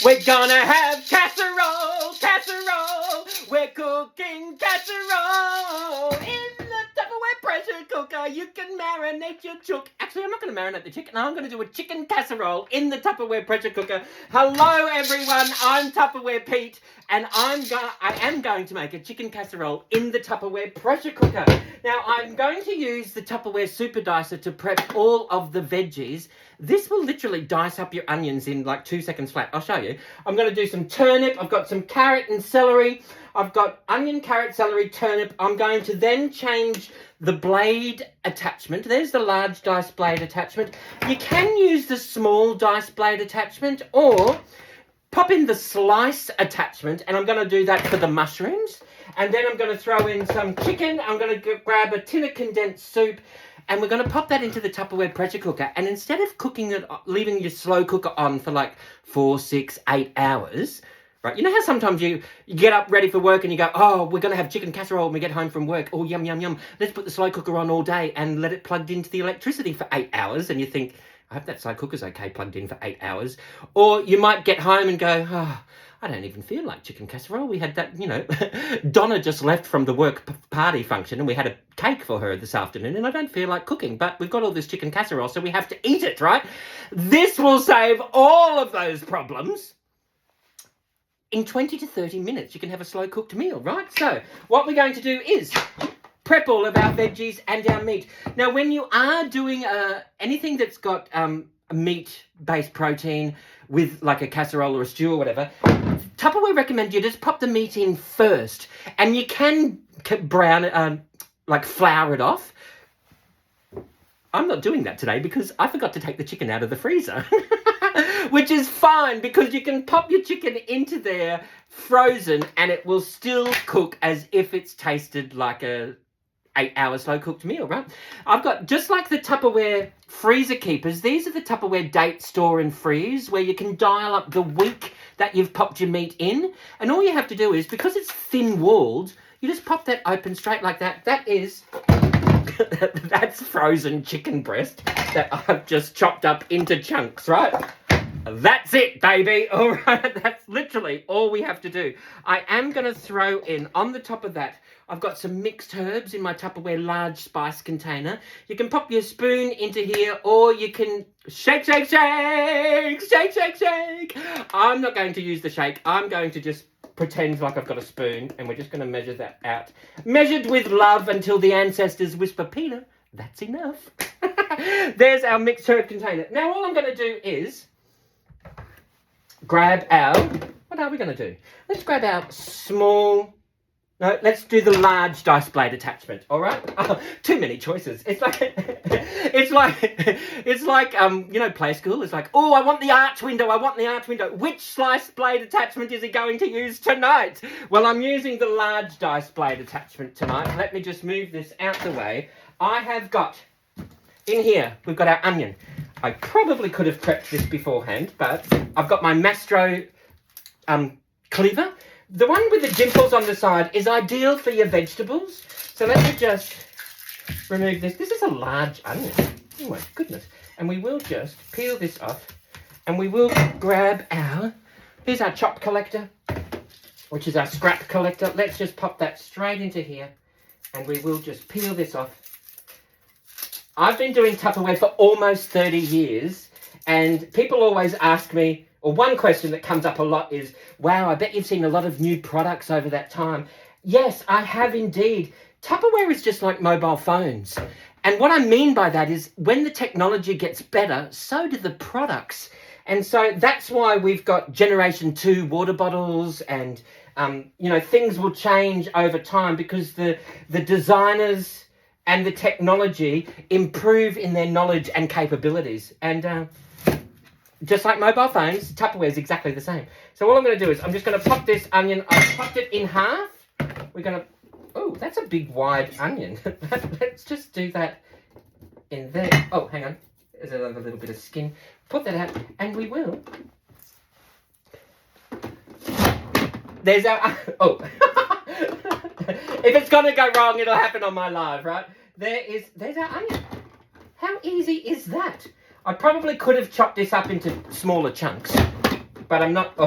We're gonna have casserole, casserole. We're cooking casserole in the Tupperware pressure cooker. You can marinate your chook. Actually, I'm not going to marinate the chicken. I'm going to do a chicken casserole in the Tupperware pressure cooker. Hello, everyone. I'm Tupperware Pete, and I am going to make a chicken casserole in the Tupperware pressure cooker. Now, I'm going to use the Tupperware super dicer to prep all of the veggies. This will literally dice up your onions in like 2 seconds flat. I'll show you. I'm going to do some turnip. I've got some carrot and celery. I've got onion, carrot, celery, turnip. I'm going to then change the blade attachment. There's the large dice blade attachment. You can use the small dice blade attachment or pop in the slice attachment, and I'm going to do that for the mushrooms. And then I'm going to throw in some chicken. I'm going to grab a tin of condensed soup, and we're going to pop that into the Tupperware pressure cooker. And instead of cooking it, leaving your slow cooker on for like 4, 6, 8 hours, right? You know how sometimes you get up ready for work and you go, oh, we're going to have chicken casserole when we get home from work. Oh, yum, yum, yum. Let's put the slow cooker on all day and let it plugged into the electricity for 8 hours. And you think, I hope that slow cooker's okay plugged in for 8 hours. Or you might get home and go, oh, I don't even feel like chicken casserole. We had that, you know, Donna just left from the work party function and we had a cake for her this afternoon and I don't feel like cooking, but we've got all this chicken casserole, so we have to eat it, right? This will save all of those problems. In 20 to 30 minutes, you can have a slow cooked meal, right? So what we're going to do is prep all of our veggies and our meat. Now, when you are doing anything that's got a meat-based protein with like a casserole or a stew or whatever, Tupperware recommend you just pop the meat in first, and you can brown it, like flour it off. I'm not doing that today because I forgot to take the chicken out of the freezer, which is fine because you can pop your chicken into there frozen and it will still cook as if it's tasted like a 8-hour slow cooked meal, right? I've got, just like the Tupperware freezer keepers, these are the Tupperware date, store and freeze, where you can dial up the week that you've popped your meat in. And all you have to do is, because it's thin walled, you just pop that open straight like that. That is, that's frozen chicken breast that I've just chopped up into chunks, right? That's it, baby. All right, that's literally all we have to do. I am going to throw in, on the top of that, I've got some mixed herbs in my Tupperware large spice container. You can pop your spoon into here, or you can shake, shake, shake, shake, shake, shake. I'm not going to use the shake. I'm going to just pretend like I've got a spoon, and we're just going to measure that out. Measured with love until the ancestors whisper, Peter, that's enough. There's our mixed herb container. Now all I'm going to do is grab our, what are we going to do? Let's grab our small, no, let's do the large dice blade attachment, all right? Oh, too many choices. It's like, you know, play school. It's like, oh, I want the arch window. I want the arch window. Which slice blade attachment is he going to use tonight? Well, I'm using the large dice blade attachment tonight. Let me just move this out the way. I have got, in here, we've got our onion. I probably could have prepped this beforehand, but I've got my Mastro cleaver. The one with the dimples on the side is ideal for your vegetables. So let me just remove this. This is a large onion. Oh my goodness. And we will just peel this off and we will grab here's our chop collector, which is our scrap collector. Let's just pop that straight into here and we will just peel this off. I've been doing Tupperware for almost 30 years and people always ask me, or one question that comes up a lot is, wow, I bet you've seen a lot of new products over that time. Yes, I have indeed. Tupperware is just like mobile phones. And what I mean by that is when the technology gets better, so do the products. And so that's why we've got Generation 2 water bottles and, you know, things will change over time because the designers and the technology improve in their knowledge and capabilities. And just like mobile phones, Tupperware is exactly the same. So all I'm going to do is I'm just going to pop this onion. I've popped it in half. We're going to, oh, that's a big wide onion. Let's just do that in there. Oh, hang on. There's another little bit of skin. Put that out and we will. There's our, oh. If it's going to go wrong, it'll happen on my live, right? There's our onion. How easy is that? I probably could have chopped this up into smaller chunks, but but I'm not,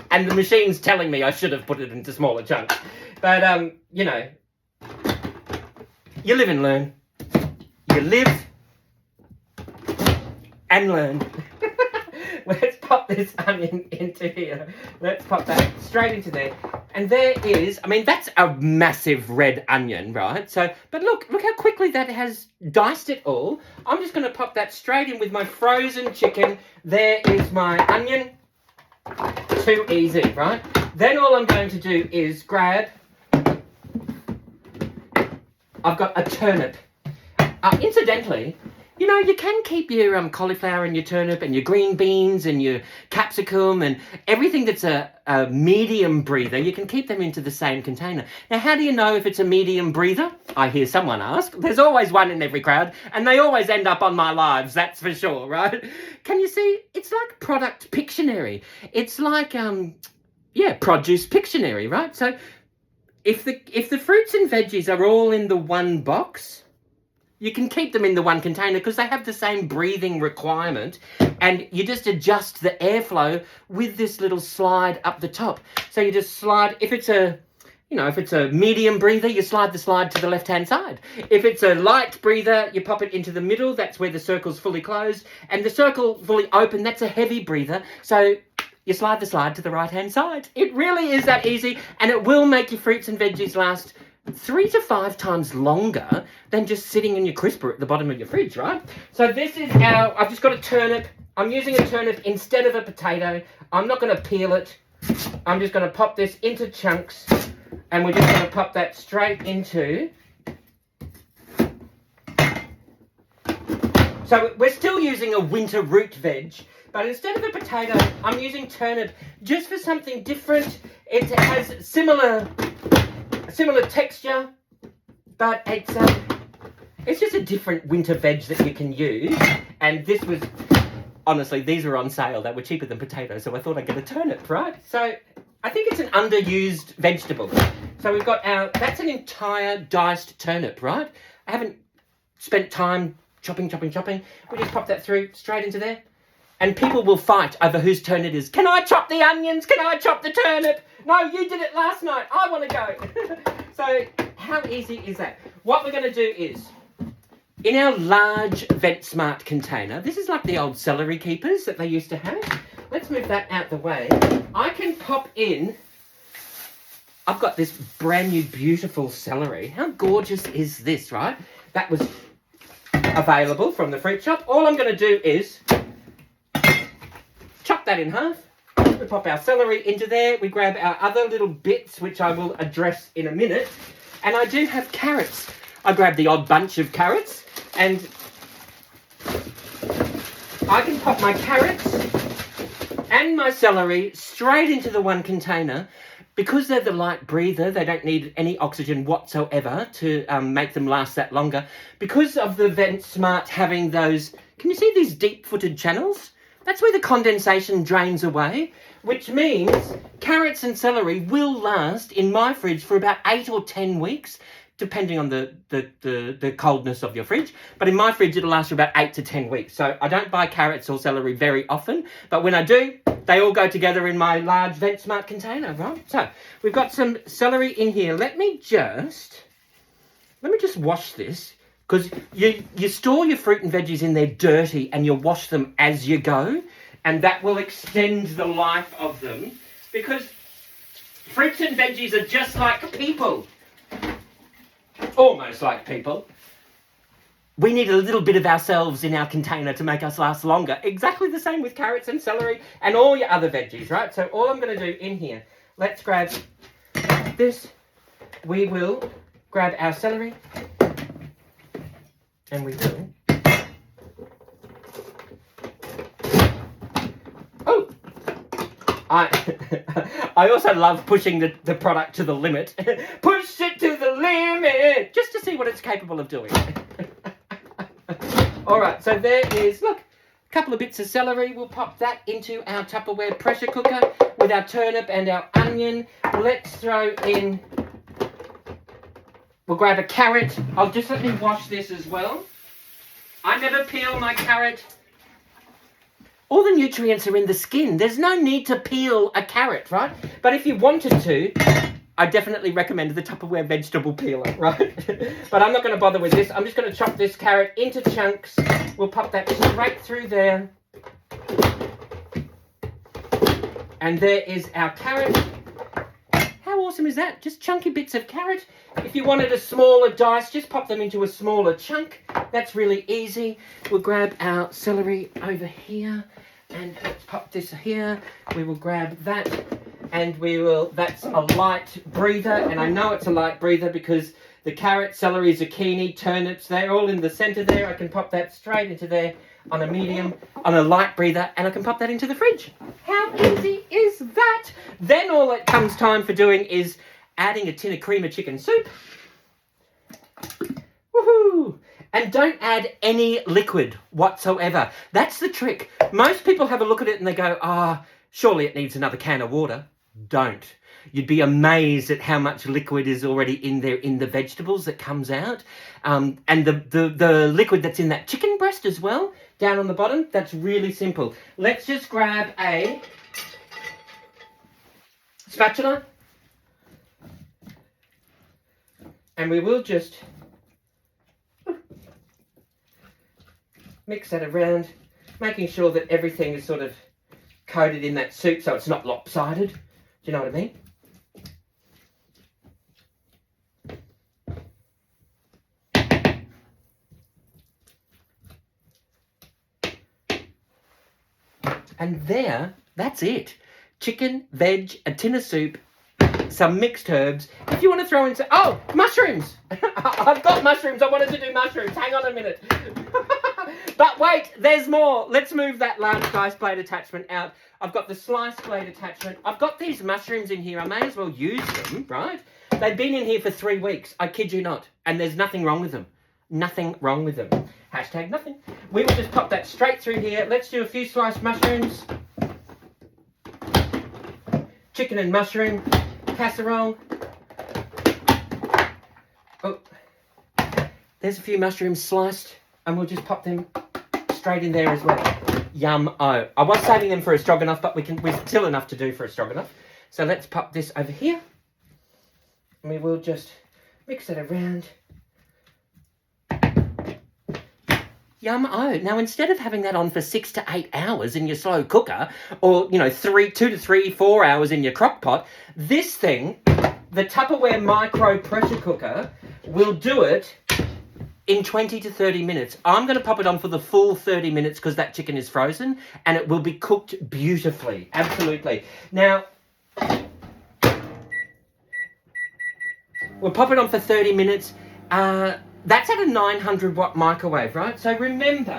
and the machine's telling me I should have put it into smaller chunks. But, you know, you live and learn. You live and learn. Let's pop this onion into here. Let's pop that straight into there. And there is, I mean, that's a massive red onion, right? So, but look how quickly that has diced it all. I'm just going to pop that straight in with my frozen chicken. There is my onion. Too easy, right? Then all I'm going to do is grab, I've got a turnip. Incidentally, you know, you can keep your cauliflower and your turnip and your green beans and your capsicum and everything that's a medium breather, you can keep them into the same container. Now, how do you know if it's a medium breather? I hear someone ask. There's always one in every crowd, and they always end up on my lives, that's for sure, right? Can you see? It's like product Pictionary. It's like, produce Pictionary, right? So if the fruits and veggies are all in the one box, you can keep them in the one container because they have the same breathing requirement, and you just adjust the airflow with this little slide up the top. So you just slide, if it's a medium breather, you slide the slide to the left-hand side. If it's a light breather, you pop it into the middle, that's where the circle's fully closed, and the circle fully open, that's a heavy breather. So you slide the slide to the right-hand side. It really is that easy, and it will make your fruits and veggies last 3 to 5 times longer than just sitting in your crisper at the bottom of your fridge, right? So this is I've just got a turnip. I'm using a turnip instead of a potato. I'm not going to peel it. I'm just going to pop this into chunks, and we're just going to pop that straight into. So we're still using a winter root veg, but instead of a potato, I'm using turnip just for something different. It has similar texture, but it's just a different winter veg that you can use. And this was, honestly, these were on sale. They were cheaper than potatoes, so I thought I'd get a turnip, right? So I think it's an underused vegetable. So we've got that's an entire diced turnip, right? I haven't spent time chopping. We just pop that through straight into there. And people will fight over whose turn it is. Can I chop the onions? Can I chop the turnip? No, you did it last night. I want to go. So how easy is that? What we're going to do is, in our large VentSmart container, this is like the old celery keepers that they used to have. Let's move that out the way. I can pop in, I've got this brand new beautiful celery. How gorgeous is this, right? That was available from the fruit shop. All I'm going to do is chop that in half. We pop our celery into there. We grab our other little bits, which I will address in a minute. And I do have carrots. I grab the odd bunch of carrots, and I can pop my carrots and my celery straight into the one container. Because they're the light breather, they don't need any oxygen whatsoever to make them last that longer. Because of the VentSmart having those, can you see these deep-footed channels? That's where the condensation drains away, which means carrots and celery will last in my fridge for about 8 or 10 weeks, depending on the coldness of your fridge. But in my fridge, it'll last for about 8 to 10 weeks. So I don't buy carrots or celery very often, but when I do, they all go together in my large VentSmart container, right? So we've got some celery in here. Let me just wash this. Because you store your fruit and veggies in there dirty, and you wash them as you go, and that will extend the life of them. Because fruits and veggies are just like people. Almost like people. We need a little bit of ourselves in our container to make us last longer. Exactly the same with carrots and celery and all your other veggies, right? So all I'm going to do in here, let's grab this. We will grab our celery. And we will. Oh! I also love pushing the product to the limit. Push it to the limit! Just to see what it's capable of doing. Alright, so there is, look, a couple of bits of celery. We'll pop that into our Tupperware pressure cooker with our turnip and our onion. Let's throw in. We'll grab a carrot. I'll just let me wash this as well. I never peel my carrot. all the nutrients are in the skin. There's no need to peel a carrot, right? But if you wanted to, I definitely recommend the Tupperware vegetable peeler, right? But I'm not going to bother with this. I'm just going to chop this carrot into chunks. We'll pop that straight through there. And there is our carrot. How awesome is that? Just chunky bits of carrot. If you wanted a smaller dice, just pop them into a smaller chunk. That's really easy. We'll grab our celery over here. And let's pop this here. We will grab that. And that's a light breather. And I know it's a light breather because the carrot, celery, zucchini, turnips, they're all in the center there. I can pop that straight into there on a medium, on a light breather, and I can pop that into the fridge. How easy is that? Then all it comes time for doing is adding a tin of cream of chicken soup. Woohoo! And don't add any liquid whatsoever. That's the trick. Most people have a look at it and they go, surely it needs another can of water. Don't. You'd be amazed at how much liquid is already in there in the vegetables that comes out. And the liquid that's in that chicken breast as well, down on the bottom, that's really simple. Let's just grab a spatula. And we will just mix that around, making sure that everything is sort of coated in that soup so it's not lopsided. Do you know what I mean? And there, that's it. Chicken, veg, a tin of soup, some mixed herbs. If you want to throw in mushrooms. I've got mushrooms. I wanted to do mushrooms. Hang on a minute. But wait, there's more. Let's move that large dice blade attachment out. I've got the slice blade attachment. I've got these mushrooms in here. I may as well use them, right? They've been in here for 3 weeks. I kid you not. And there's nothing wrong with them. Nothing wrong with them. Hashtag nothing. We will just pop that straight through here. Let's do a few sliced mushrooms. Chicken and mushroom casserole. Oh, there's a few mushrooms sliced, and we'll just pop them straight in there as well. Yum-o. I was saving them for a stroganoff, but we're still enough to do for a stroganoff. So let's pop this over here. And we will just mix it around. Yum-o. Now, instead of having that on for 6 to 8 hours in your slow cooker, or, 2 to 3, 4 hours in your crock pot, this thing, the Tupperware micro pressure cooker, will do it in 20 to 30 minutes. I'm going to pop it on for the full 30 minutes because that chicken is frozen, and it will be cooked beautifully. Absolutely. Now, we'll pop it on for 30 minutes. That's at a 900 watt microwave, right? So remember,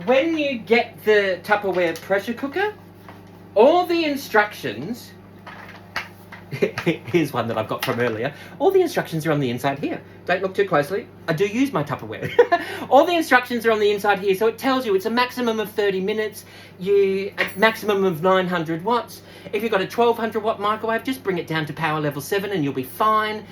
when you get the Tupperware pressure cooker, all the instructions, here's one that I've got from earlier, all the instructions are on the inside here. Don't look too closely. I do use my Tupperware. All the instructions are on the inside here, so it tells you it's a maximum of 30 minutes, a maximum of 900 watts. If you've got a 1200 watt microwave, just bring it down to power level 7 and you'll be fine.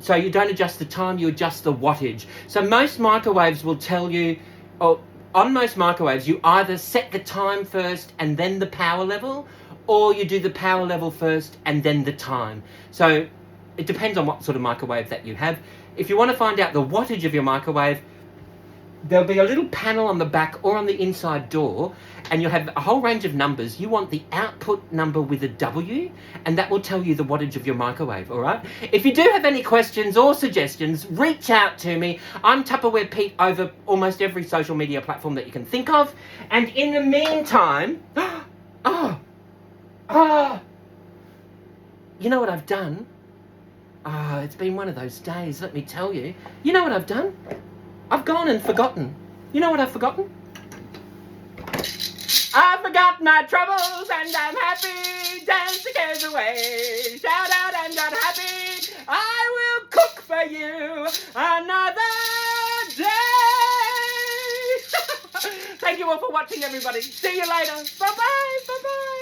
So you don't adjust the time, you adjust the wattage. So most microwaves will tell you, on most microwaves, you either set the time first and then the power level, or you do the power level first and then the time. So it depends on what sort of microwave that you have. If you want to find out the wattage of your microwave, there'll be a little panel on the back or on the inside door, and you'll have a whole range of numbers. You want the output number with a W, and that will tell you the wattage of your microwave, all right? If you do have any questions or suggestions, reach out to me. I'm Tupperware Pete over almost every social media platform that you can think of. And in the meantime, you know what I've done? It's been one of those days, let me tell you. You know what I've done? I've gone and forgotten. You know what I've forgotten? I've forgotten my troubles and I'm happy. Dance the cares away. Shout out and I'm happy. I will cook for you another day. Thank you all for watching, everybody. See you later. Bye-bye. Bye-bye.